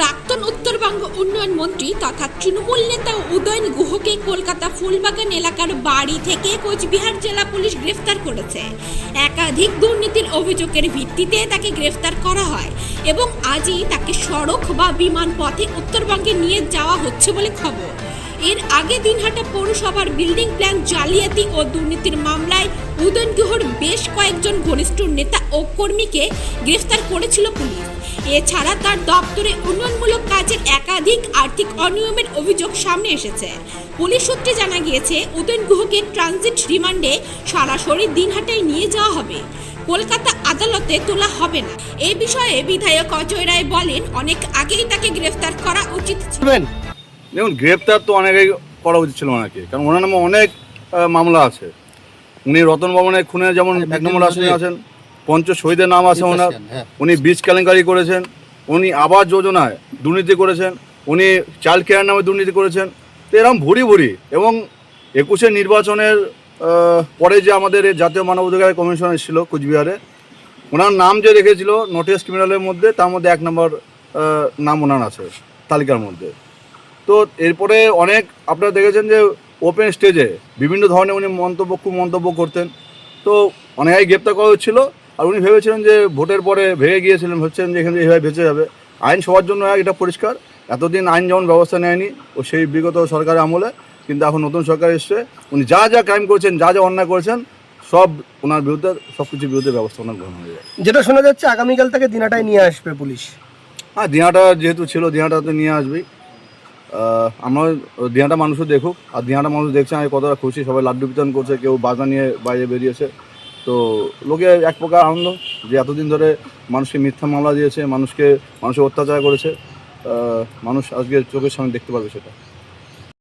প্রাক্তন উত্তরবঙ্গ উন্নয়ন মন্ত্রী তথা তৃণমূল নেতা উদয়ন গুহকে কলকাতা ফুলবাগান এলাকার বাড়ি থেকে কোচবিহার জেলা পুলিশ গ্রেফতার করেছে। একাধিক দুর্নীতির অভিযোগের ভিত্তিতে তাকে গ্রেফতার করা হয় এবং আজই তাকে সড়ক বা বিমান পথে উত্তরবঙ্গে নিয়ে যাওয়া হচ্ছে বলে খবর। এর আগে দিনহাটা পৌরসভার বিল্ডিং প্ল্যান জালিয়াতি ও দুর্নীতির মামলায় উদয়ন গুহর বেশ কয়েকজন ঘনিষ্ঠ নেতা ও কর্মীকে গ্রেফতার করেছিল পুলিশ। এছাড়া তার দপ্তরে উন্নয়নমূলক কাজের একাধিক আর্থিক অনিয়মের অভিযোগ সামনে এসেছে। পুলিশ সূত্রে জানা গিয়েছে উদয়ন গুহকে ট্রানজিট রিমান্ডে সরাসরি দিনহাটায় নিয়ে যাওয়া হবে, কলকাতা আদালতে তোলা হবে না। এই বিষয়ে বিধায়ক অজয় রায় বলেন, অনেক আগেই তাকে গ্রেফতার করা উচিত ছিল। দেখুন, গ্রেপ্তার তো অনেকেই করা উচিত ছিল ওনাকে, কারণ ওনার নামে অনেক মামলা আছে। উনি রতন ভবনের খুনে যেমন 1 নম্বর আসামি আছেন, পঞ্চ শহীদের নাম আছে ওনার। উনি বীজ কেলেঙ্কারি করেছেন, উনি আবাস যোজনায় দুর্নীতি করেছেন, উনি চাইল্ড কেয়ার নামে দুর্নীতি করেছেন। তো এরকম ভুরি ভুরি, এবং 21-এর নির্বাচনের পরে যে আমাদের জাতীয় মানবাধিকার কমিশন এসেছিল কোচবিহারে, ওনার নাম যে রেখেছিল নোটিস ক্রিমিনালের মধ্যে, তার মধ্যে 1 নম্বর নাম ওনার আছে তালিকার মধ্যে। তো এরপরে অনেক আপনারা দেখেছেন যে ওপেন স্টেজে বিভিন্ন ধরনের উনি মন্তব্য করতেন। তো অনেকেই গ্রেপ্তার করা হচ্ছিল, আর উনি ভেবেছিলেন যে ভোটের পরে ভেঙে গিয়েছিলেন, ভাবছেন যে এখানে এইভাবে বেঁচে যাবে। আইন সবার জন্য এটা পরিষ্কার, এতদিন আইন যেমন ব্যবস্থা নেয়নি ও সেই বিগত সরকারের আমলে, কিন্তু এখন নতুন সরকার এসছে, উনি যা যা ক্রাইম করেছেন, যা যা অন্যায় করেছেন, সব ওনার বিরুদ্ধে, সব কিছুর বিরুদ্ধে ব্যবস্থা ওনার গ্রহণ হয়ে যায়। যেটা শোনা যাচ্ছে আগামীকাল থেকে দিনাটায় নিয়ে আসবে পুলিশ। হ্যাঁ, দিনাটা যেহেতু ছিল, দিনাটাতে নিয়ে আসবেই। আমরা দিনাটা মানুষও দেখুক, আর দিনাটা মানুষ দেখছে আমি কতটা খুশি। সবাই লাড্ডু বিতরণ করছে, কেউ বাজনা নিয়ে বাইরে বেরিয়েছে। তো লোকে এক প্রকার আনন্দ যে এতদিন ধরে মানুষকে মিথ্যা মামলা দিয়েছে, মানুষের অত্যাচার করেছে, মানুষ আজকে চোখের সামনে দেখতে পারবে সেটা।